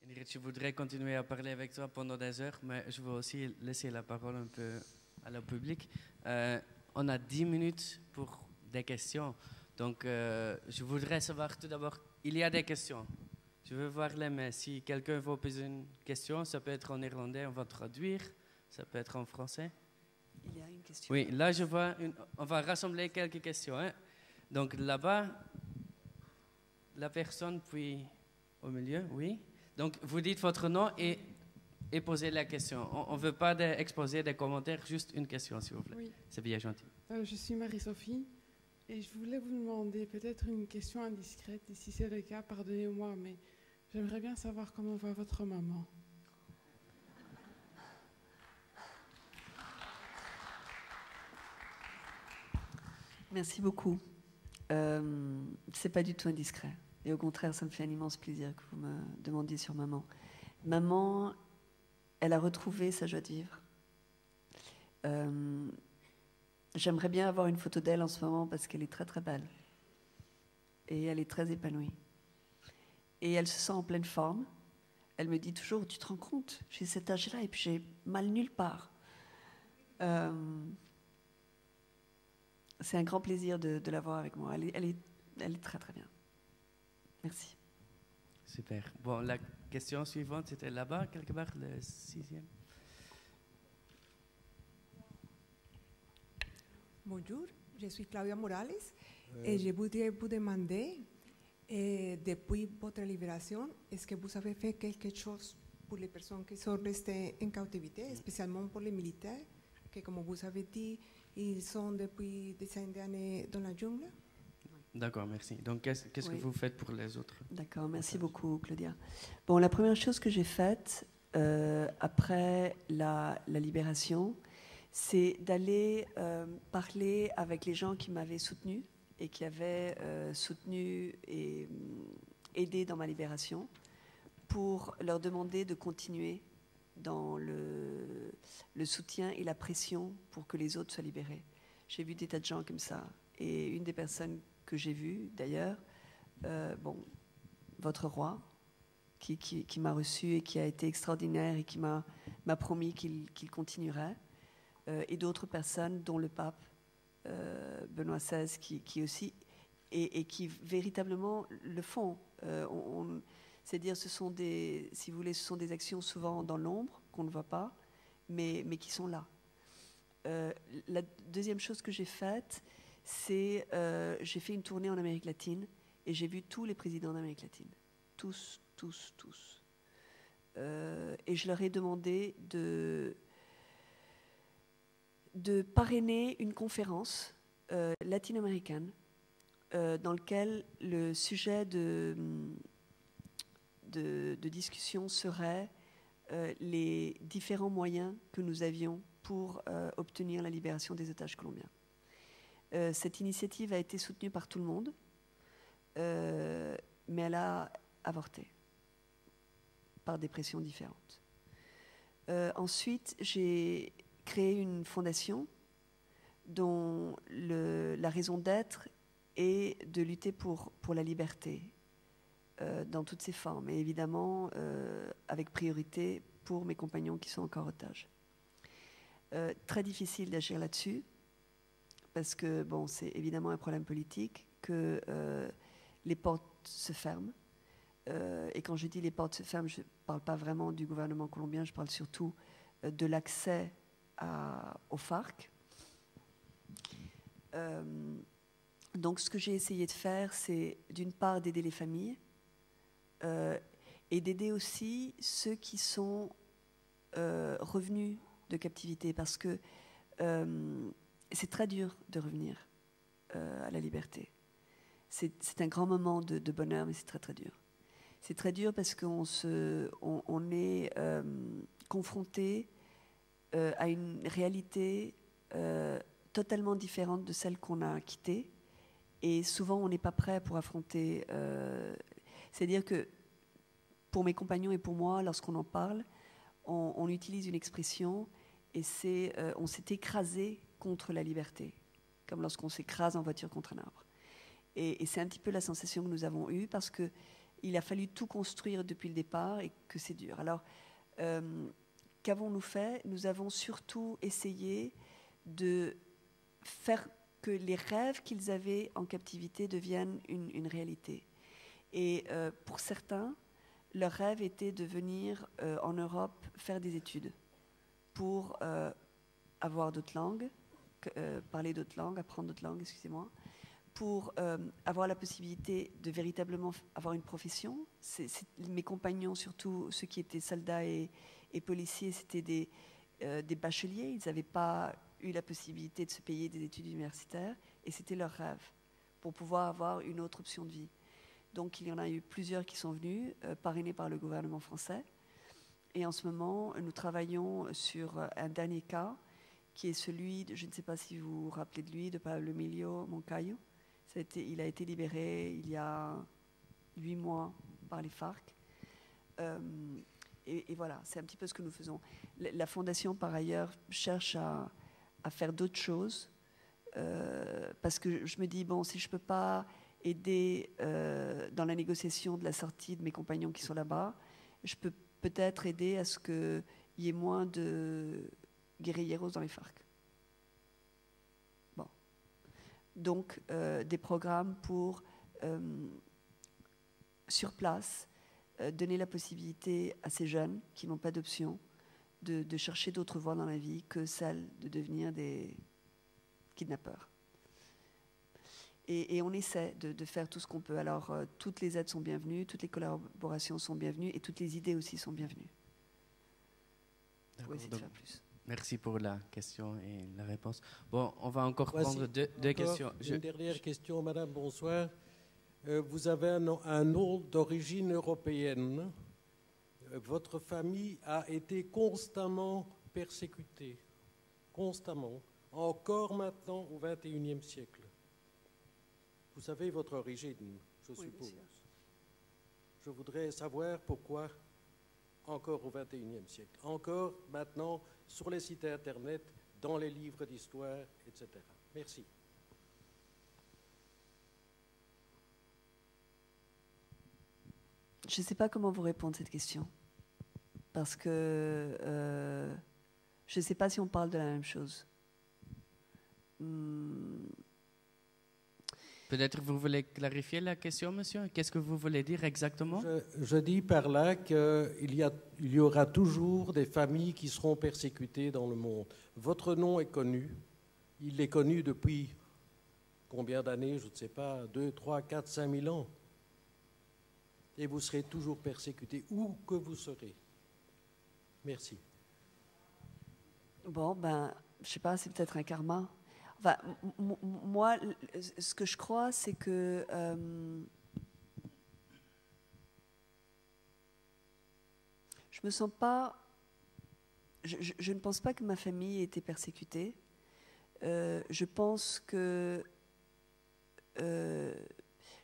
Ingrid, je voudrais continuer à parler avec toi pendant des heures, mais je veux aussi laisser la parole un peu à le public. On a 10 minutes pour des questions. Donc, je voudrais savoir tout d'abord, il y a des questions. Je veux voir les mains. Si quelqu'un veut poser une question, ça peut être en néerlandais, on va traduire. Ça peut être en français. Il y a une question. Oui, là je vois, on va rassembler quelques questions. Hein. Donc là-bas, la personne, puis au milieu, oui. Donc vous dites votre nom et posez la question. On ne veut pas exposer des commentaires, juste une question s'il vous plaît. Oui. C'est bien gentil. Je suis Marie-Sophie et je voulais vous demander peut-être une question indiscrète. Et si c'est le cas, pardonnez-moi, mais j'aimerais bien savoir comment va votre maman. Merci beaucoup. C'est pas du tout indiscret. Et au contraire, ça me fait un immense plaisir que vous me demandiez sur maman. Maman, elle a retrouvé sa joie de vivre. J'aimerais bien avoir une photo d'elle en ce moment parce qu'elle est très très belle. Et elle est très épanouie. Et elle se sent en pleine forme. Elle me dit toujours, tu te rends compte, j'ai cet âge-là et puis j'ai mal nulle part. C'est un grand plaisir de la voir avec moi. Elle est très très bien. Merci. Super. Bon, la question suivante, c'était là-bas, quelque part, le 6e. Bonjour, je suis Claudia Morales et je voudrais vous demander, depuis votre libération, est-ce que vous avez fait quelque chose pour les personnes qui sont restées en captivité, spécialement pour les militaires, que comme vous avez dit, ils sont depuis des dizaines d'années dans la jungle? D'accord, merci. Donc, qu'est-ce que vous faites pour les autres? D'accord, merci beaucoup, Claudia. Bon, la première chose que j'ai faite après la libération, c'est d'aller parler avec les gens qui m'avaient soutenu et qui avaient soutenu et aidé dans ma libération pour leur demander de continuer dans le soutien et la pression pour que les autres soient libérés. J'ai vu des tas de gens comme ça. Et une des personnes que j'ai vues, d'ailleurs, votre roi, qui m'a reçu et qui a été extraordinaire et qui m'a promis qu'il continuerait, et d'autres personnes, dont le pape Benoît XVI, qui aussi, et qui véritablement le font. C'est-à-dire, ce sont des, si vous voulez, ce sont des actions souvent dans l'ombre, qu'on ne voit pas, mais qui sont là. La deuxième chose que j'ai faite, c'est j'ai fait une tournée en Amérique latine et j'ai vu tous les présidents d'Amérique latine. Tous. Et je leur ai demandé de parrainer une conférence latino-américaine dans laquelle le sujet de discussion serait les différents moyens que nous avions pour obtenir la libération des otages colombiens. Cette initiative a été soutenue par tout le monde, mais elle a avorté par des pressions différentes. Ensuite, j'ai créé une fondation dont la raison d'être est de lutter pour la liberté dans toutes ses formes, et évidemment avec priorité pour mes compagnons qui sont encore otages. Très difficile d'agir là-dessus, parce que bon, c'est évidemment un problème politique, que les portes se ferment. Et quand je dis les portes se ferment, je ne parle pas vraiment du gouvernement colombien, je parle surtout de l'accès aux FARC. Donc ce que j'ai essayé de faire, c'est d'une part d'aider les familles et d'aider aussi ceux qui sont revenus de captivité, parce que c'est très dur de revenir à la liberté. C'est un grand moment de bonheur, mais c'est très très dur. C'est très dur parce qu'on est confronté à une réalité totalement différente de celle qu'on a quittée, et souvent on n'est pas prêt pour affronter. C'est-à-dire que pour mes compagnons et pour moi, lorsqu'on en parle, on utilise une expression, et c'est on s'est écrasé contre la liberté, comme lorsqu'on s'écrase en voiture contre un arbre. Et c'est un petit peu la sensation que nous avons eue, parce que il a fallu tout construire depuis le départ et que c'est dur. Alors, qu'avons-nous fait? Nous avons surtout essayé de faire que les rêves qu'ils avaient en captivité deviennent une réalité. Et pour certains, leur rêve était de venir en Europe faire des études pour avoir d'autres langues, parler d'autres langues, apprendre d'autres langues, excusez-moi, pour avoir la possibilité de véritablement avoir une profession. Mes compagnons, surtout ceux qui étaient soldats et policiers, c'était des bacheliers. Ils n'avaient pas eu la possibilité de se payer des études universitaires et c'était leur rêve pour pouvoir avoir une autre option de vie. Donc il y en a eu plusieurs qui sont venus, parrainés par le gouvernement français. Et en ce moment, nous travaillons sur un dernier cas qui est celui, je ne sais pas si vous vous rappelez de lui, de Pablo Emilio Moncayo. Il a été libéré il y a 8 mois par les FARC. Et voilà, c'est un petit peu ce que nous faisons. La Fondation, par ailleurs, cherche à faire d'autres choses parce que je me dis, bon, si je ne peux pas aider dans la négociation de la sortie de mes compagnons qui sont là-bas, je peux peut-être aider à ce qu'il y ait moins de guérilleros dans les FARC. Bon. Donc, des programmes pour, sur place, donner la possibilité à ces jeunes qui n'ont pas d'option de chercher d'autres voies dans la vie que celle de devenir des kidnappeurs. Et on essaie de faire tout ce qu'on peut. Alors, toutes les aides sont bienvenues, toutes les collaborations sont bienvenues et toutes les idées aussi sont bienvenues. Pour essayer de faire plus. Merci pour la question et la réponse. Bon, on va encore prendre deux questions. Une dernière question, madame, bonsoir. Vous avez un nom d'origine européenne. Votre famille a été constamment persécutée. Constamment. Encore maintenant au XXIe siècle. Vous savez votre origine, je suppose. Je voudrais savoir pourquoi encore au XXIe siècle. Encore maintenant sur les sites Internet, dans les livres d'histoire, etc. Merci. Je ne sais pas comment vous répondre à cette question. Parce que je ne sais pas si on parle de la même chose. Peut-être vous voulez clarifier la question, monsieur? Qu'est-ce que vous voulez dire exactement? Je dis par là qu'il y aura toujours des familles qui seront persécutées dans le monde. Votre nom est connu. Il est connu depuis combien d'années? Je ne sais pas, 2, 3, 4, 5 000 ans. Et vous serez toujours persécutés, où que vous serez. Merci. Bon, ben, je ne sais pas, c'est peut-être un karma. Enfin, moi, ce que je crois, c'est que je me sens pas. Je ne pense pas que ma famille ait été persécutée. Je pense que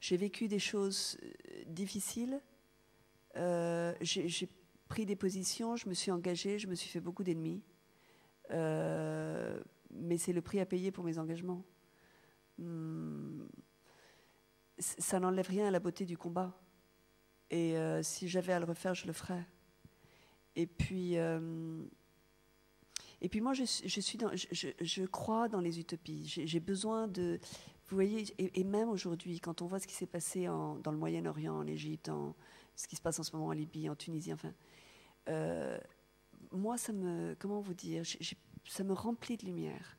j'ai vécu des choses difficiles. J'ai pris des positions, je me suis engagée, je me suis fait beaucoup d'ennemis. Mais c'est le prix à payer pour mes engagements. Ça n'enlève rien à la beauté du combat. Et si j'avais à le refaire, je le ferais. Et puis moi, je crois dans les utopies. J'ai besoin de... Vous voyez, et même aujourd'hui, quand on voit ce qui s'est passé dans le Moyen-Orient, en Égypte, ce qui se passe en ce moment en Libye, en Tunisie, enfin... moi, ça me... Comment vous dire? Ça me remplit de lumière.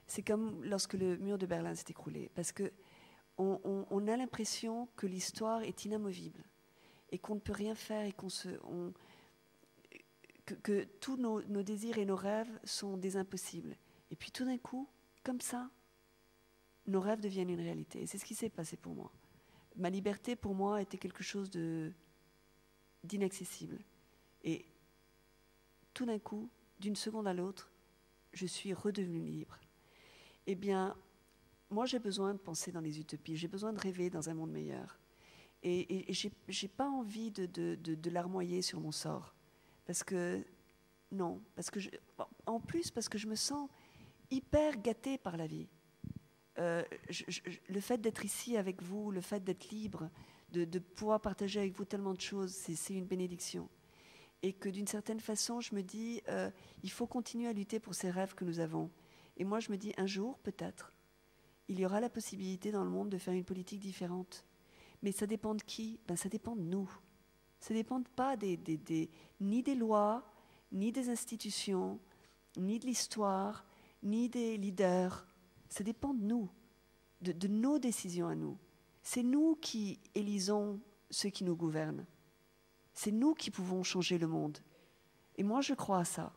C'est comme lorsque le mur de Berlin s'est écroulé, parce qu'on a l'impression que l'histoire est inamovible et qu'on ne peut rien faire et que tous nos désirs et nos rêves sont des impossibles. Et puis tout d'un coup, comme ça, nos rêves deviennent une réalité. Et c'est ce qui s'est passé pour moi. Ma liberté, pour moi, était quelque chose d'inaccessible. Et tout d'un coup, d'une seconde à l'autre, je suis redevenue libre. Eh bien, moi, j'ai besoin de penser dans les utopies, j'ai besoin de rêver dans un monde meilleur. Et j'ai pas envie de larmoyer sur mon sort. Parce que, non, en plus, parce que je me sens hyper gâtée par la vie. Le fait d'être ici avec vous, le fait d'être libre, de pouvoir partager avec vous tellement de choses, c'est une bénédiction. Et que d'une certaine façon, je me dis, il faut continuer à lutter pour ces rêves que nous avons. Et moi, je me dis, un jour, peut-être, il y aura la possibilité dans le monde de faire une politique différente. Mais ça dépend de qui? Ben, ça dépend de nous. Ça ne dépend pas ni des lois, ni des institutions, ni de l'histoire, ni des leaders. Ça dépend de nous, de nos décisions à nous. C'est nous qui élisons ceux qui nous gouvernent. C'est nous qui pouvons changer le monde. Et moi, je crois à ça.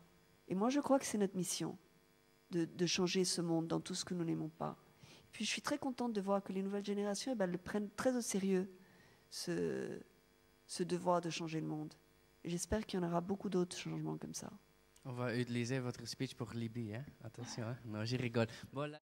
Et moi, je crois que c'est notre mission de changer ce monde dans tout ce que nous n'aimons pas. Puis, je suis très contente de voir que les nouvelles générations le prennent très au sérieux, ce devoir de changer le monde. Et j'espère qu'il y en aura beaucoup d'autres changements comme ça. On va utiliser votre speech pour Libye, hein? Attention, hein? Non, j'y rigole. Bon, là...